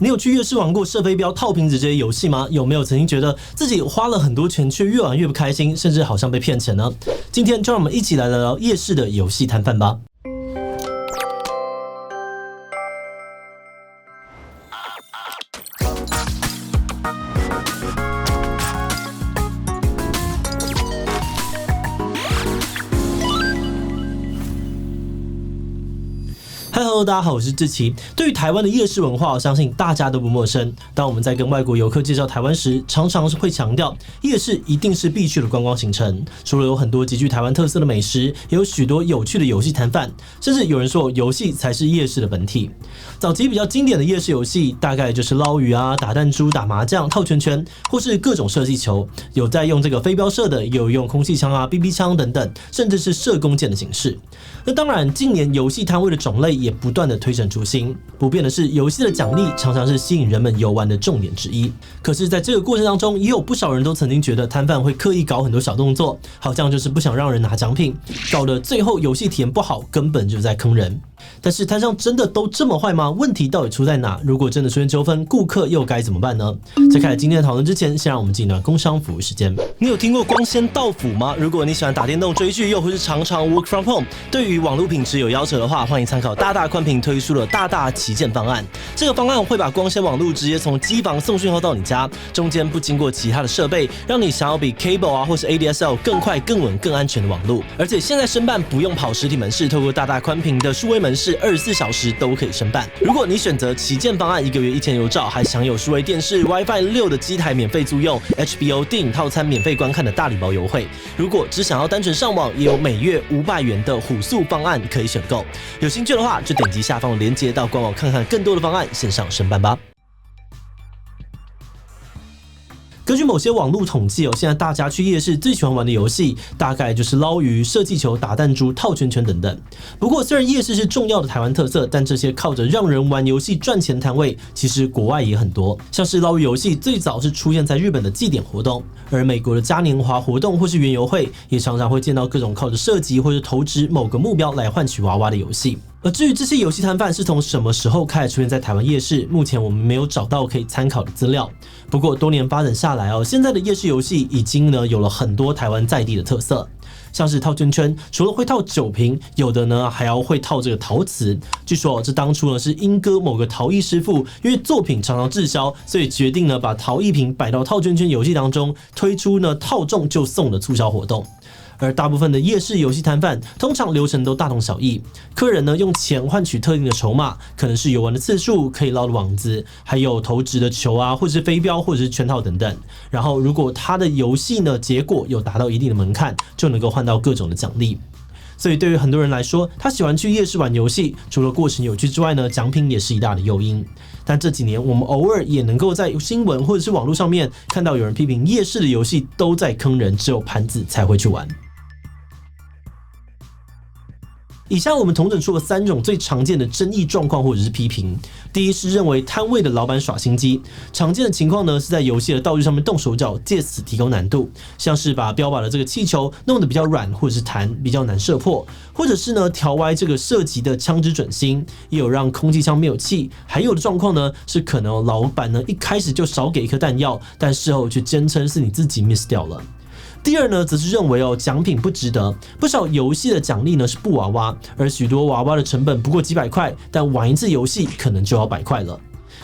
你有去夜市玩过射飞镖、套瓶子这些游戏吗？有没有曾经觉得自己花了很多钱，却越玩越不开心，甚至好像被骗钱呢？今天就让我们一起来聊聊夜市的游戏摊贩吧。Hello， 大家好，我是志奇。对于台湾的夜市文化，我相信大家都不陌生。当我们在跟外国游客介绍台湾时，常常会强调夜市一定是必去的观光行程。除了有很多极具台湾特色的美食，也有许多有趣的游戏摊贩，甚至有人说游戏才是夜市的本体。早期比较经典的夜市游戏，大概就是捞鱼啊、打弹珠、打麻将、套圈圈，或是各种射气球。有在用这个飞镖射的，也有用空气枪啊、BB 枪等等，甚至是射弓箭的形式。那当然，近年游戏摊位的种类也不断的推陈出新，不变的是游戏的奖励常常是吸引人们游玩的重点之一。可是，在这个过程当中，也有不少人都曾经觉得摊贩会刻意搞很多小动作，好像就是不想让人拿奖品，搞得最后游戏体验不好，根本就在坑人。但是摊上真的都这么坏吗？问题到底出在哪？如果真的出现纠纷，顾客又该怎么办呢？在开始今天的讨论之前，先让我们进一段工商服务时间。你有听过光纤到府吗？如果你喜欢打电动、追剧，又或是常常 work from home， 对于网络品质有要求的话，欢迎参考大大宽频推出的大大旗舰方案。这个方案会把光纤网络直接从机房送讯号到你家，中间不经过其他的设备，让你想要比 cable 啊或是 ADSL 更快、更稳、更安全的网络。而且现在申办不用跑实体门市，透过大大宽频的数位门市，24小时都可以申办。如果你选择旗舰方案，1个月1000邮照，还享有数位电视、WiFi 6的机台免费租用， HBO 电影套餐免费观看的大礼包优惠。如果只想要单纯上网，也有每月500元的虎速方案可以选购。有兴趣的话，就点击下方的链接到官网看看更多的方案，线上申办吧。根据某些网络统计，现在大家去夜市最喜欢玩的游戏，大概就是捞鱼、射气球、打弹珠、套圈圈等等。不过，虽然夜市是重要的台湾特色，但这些靠着让人玩游戏赚钱的摊位，其实国外也很多。像是捞鱼游戏最早是出现在日本的祭典活动，而美国的嘉年华活动或是园游会，也常常会见到各种靠着射击或是投掷某个目标来换取娃娃的游戏。而至于这些游戏摊贩是从什么时候开始出现在台湾夜市，目前我们没有找到可以参考的资料。不过多年发展下来现在的夜市游戏已经有了很多台湾在地的特色，像是套圈圈，除了会套酒瓶，有的呢还要会套这个陶瓷。据说这当初是英歌某个陶艺师傅，因为作品常常滞销，所以决定把陶艺瓶摆到套圈圈游戏当中，推出套中就送的促销活动。而大部分的夜市游戏摊贩通常流程都大同小异，客人用钱换取特定的筹码，可能是游玩的次数、可以捞的网子，还有投掷的球啊，或者是飞镖，或者是圈套等等。然后如果他的游戏结果有达到一定的门槛，就能够换到各种的奖励。所以对于很多人来说，他喜欢去夜市玩游戏，除了过程有趣之外奖品也是一大的诱因。但这几年我们偶尔也能够在新闻或者是网络上面看到有人批评夜市的游戏都在坑人，只有盘子才会去玩。以下我们统整出了3种最常见的争议状况或者是批评。第一是认为摊位的老板耍心机，常见的情况是在游戏的道具上面动手脚，借此提高难度，像是把标靶的这个气球弄得比较软或者是弹，比较难射破，或者是调歪这个射击的枪支准心，也有让空气枪没有气。还有的状况是可能老板一开始就少给一颗弹药，但事后却坚称是你自己 miss 掉了。第二则是认为奖品不值得，不少游戏的奖励是布娃娃，而许多娃娃的成本不过几百块，但玩一次游戏可能就要100块了。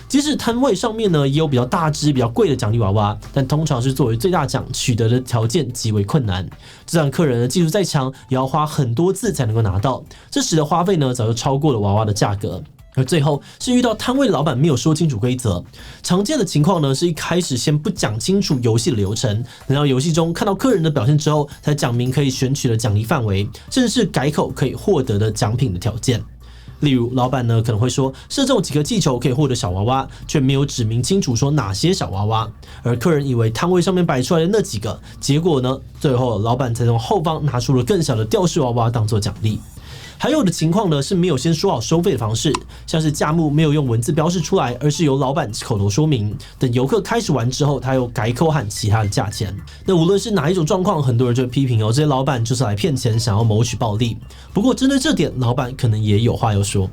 即使摊位上面也有比较大只、比较贵的奖励娃娃，但通常是作为最大奖，取得的条件极为困难。这让客人的技术再强，也要花很多次才能够拿到，这使得花费早就超过了娃娃的价格。而最后是遇到摊位老板没有说清楚规则，常见的情况是一开始先不讲清楚游戏的流程，等到游戏中看到客人的表现之后，才讲明可以选取的奖励范围，甚至是改口可以获得的奖品的条件。例如老板可能会说射中几颗气球可以获得小娃娃，却没有指明清楚说哪些小娃娃，而客人以为摊位上面摆出来的那几个，结果最后老板才从后方拿出了更小的吊饰娃娃当做奖励。还有的情况是没有先说好收费的方式，像是价目没有用文字标示出来，而是由老板口头说明，等游客开始玩之后，他又改口喊其他的价钱。那无论是哪一种状况，很多人就会批评这些老板就是来骗钱，想要谋取暴利。不过针对这点，老板可能也有话要说。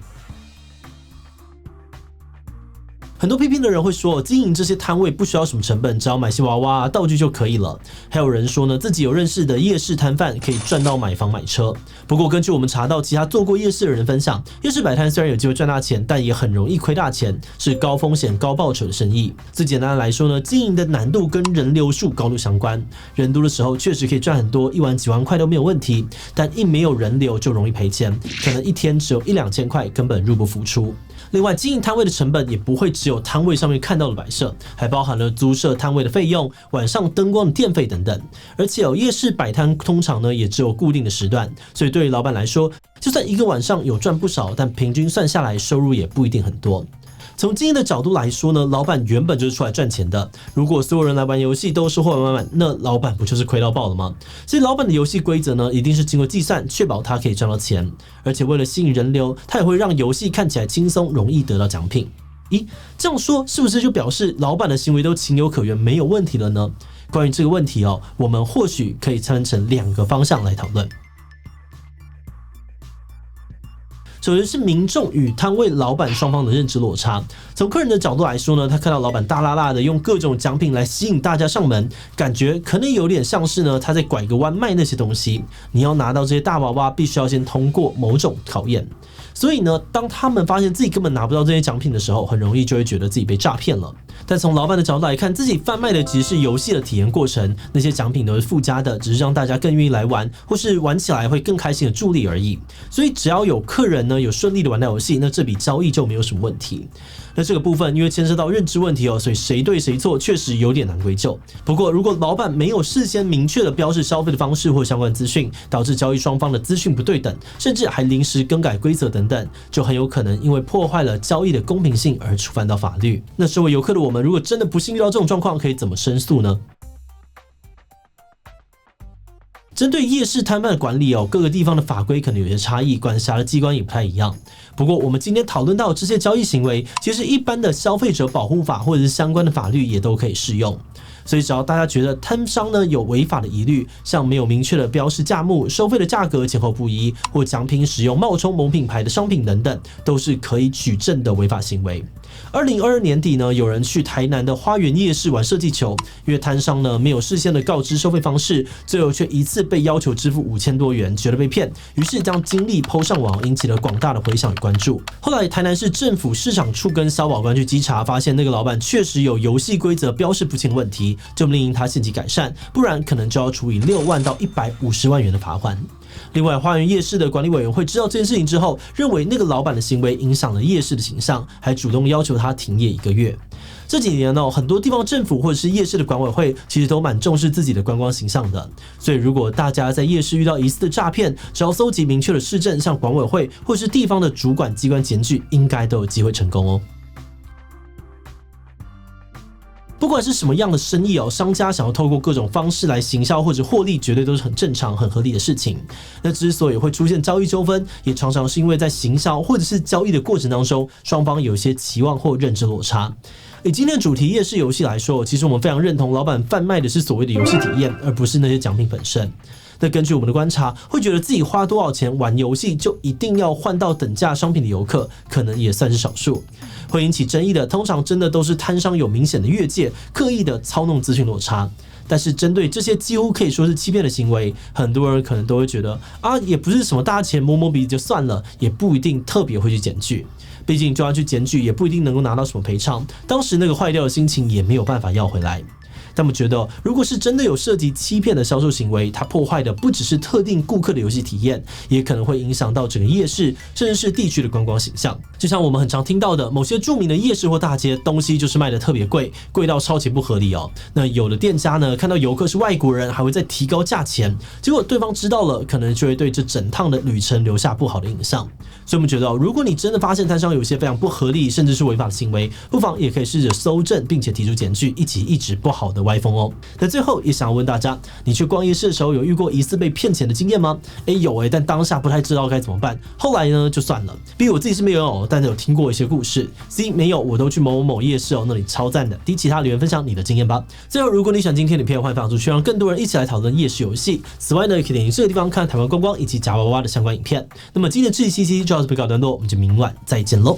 很多批评的人会说，经营这些摊位不需要什么成本，只要买些娃娃、道具就可以了。还有人说呢，自己有认识的夜市摊贩可以赚到买房买车。不过，根据我们查到其他做过夜市的人分享，夜市摆摊虽然有机会赚大钱，但也很容易亏大钱，是高风险高报酬的生意。最简单的来说呢，经营的难度跟人流数高度相关。人多的时候确实可以赚很多，一碗几万块都没有问题，但一没有人流就容易赔钱，可能一天只有1-2千块，根本入不敷出。另外，经营摊位的成本也不会只有摊位上面看到的摆设，还包含了租设摊位的费用、晚上灯光的电费等等。而且夜市摆摊通常呢也只有固定的时段，所以对于老板来说，就算一个晚上有赚不少，但平均算下来收入也不一定很多。从经营的角度来说呢，老板原本就是出来赚钱的。如果所有人来玩游戏都是获满满，那老板不就是亏到爆了吗？所以老板的游戏规则呢，一定是经过计算，确保他可以赚到钱。而且为了吸引人流，他也会让游戏看起来轻松，容易得到奖品。咦，这样说是不是就表示老板的行为都情有可原，没有问题了呢？关于这个问题哦，我们或许可以分成2个方向来讨论。首先是民众与摊位老板双方的认知落差。从客人的角度来说呢，他看到老板大剌剌的用各种奖品来吸引大家上门，感觉可能有点像是呢他在拐个弯卖那些东西。你要拿到这些大娃娃，必须要先通过某种考验。所以呢，当他们发现自己根本拿不到这些奖品的时候，很容易就会觉得自己被诈骗了。但从老板的角度来看，自己贩卖的其实是游戏的体验过程，那些奖品都是附加的，只是让大家更愿意来玩，或是玩起来会更开心的助力而已。所以只要有客人呢有顺利的玩到游戏，那这笔交易就没有什么问题。那这个部分因为牵涉到认知问题哦，所以谁对谁错确实有点难归咎。不过如果老板没有事先明确的标示消费的方式或相关资讯，导致交易双方的资讯不对等，甚至还临时更改规则等等，就很有可能因为破坏了交易的公平性而触犯到法律。那身为游客的我们，如果真的不幸遇到这种状况，可以怎么申诉呢？针对夜市摊贩的管理哦，各个地方的法规可能有些差异，管辖的机关也不太一样。不过我们今天讨论到的这些交易行为，其实一般的消费者保护法或者是相关的法律也都可以适用。所以只要大家觉得摊商呢有违法的疑虑，像没有明确的标示价目、收费的价格前后不一，或奖品使用冒充某品牌的商品等等，都是可以举证的违法行为。2022年底呢，有人去台南的花园夜市玩射气球，因为摊商呢没有事先的告知收费方式，最后却一次被要求支付5000多元，觉得被骗，于是将经历PO上网，引起了广大的回响与关注。后来台南市政府市场处跟消保官去稽查，发现那个老板确实有游戏规则标示不清问题，就命令他限期改善，不然可能就要处以6万到150万元的罚款。另外，花园夜市的管理委员会知道这件事情之后，认为那个老板的行为影响了夜市的形象，还主动要求他停业1个月。这几年呢，很多地方政府或者是夜市的管委会其实都蛮重视自己的观光形象的，所以如果大家在夜市遇到疑似的诈骗，只要搜集明确的事证，向管委会或是地方的主管机关检举，应该都有机会成功哦。不管是什么样的生意哦，商家想要透过各种方式来行销或者获利，绝对都是很正常、很合理的事情。那之所以会出现交易纠纷，也常常是因为在行销或者是交易的过程当中，双方有一些期望或认知落差。以今天的主题夜市游戏来说，其实我们非常认同老板贩卖的是所谓的游戏体验，而不是那些奖品本身。那根据我们的观察，会觉得自己花多少钱玩游戏就一定要换到等价商品的游客，可能也算是少数。会引起争议的，通常真的都是摊商有明显的越界，刻意的操弄资讯落差。但是针对这些几乎可以说是欺骗的行为，很多人可能都会觉得啊，也不是什么大钱，摸摸鼻子就算了，也不一定特别会去检举。毕竟就算去检举，也不一定能够拿到什么赔偿，当时那个坏掉的心情也没有办法要回来。他们觉得，如果是真的有涉及欺骗的销售行为，它破坏的不只是特定顾客的游戏体验，也可能会影响到整个夜市，甚至是地区的观光形象。就像我们很常听到的，某些著名的夜市或大街，东西就是卖的特别贵，贵到超级不合理哦。那有的店家呢，看到游客是外国人，还会再提高价钱，结果对方知道了，可能就会对这整趟的旅程留下不好的印象。所以我们觉得，如果你真的发现摊商有些非常不合理，甚至是违法的行为，不妨也可以试着搜证，并且提出检举，一起抑制不好的歪风哦。那最后也想要问大家，你去逛夜市的时候有遇过疑似被骗钱的经验吗？有但当下不太知道该怎么办，后来呢就算了。B 我自己是没有，但是有听过一些故事。C 没有，我都去某某某夜市哦，那里超赞的。D 其他留言分享你的经验吧。最后，如果你喜欢今天的影片，欢迎分享出去，让更多人一起来讨论夜市游戏。此外呢，也可以点击这个地方看台湾观光以及夹娃娃的相关影片。那么今天的这一期就到这边告一段落，我们就明晚再见喽。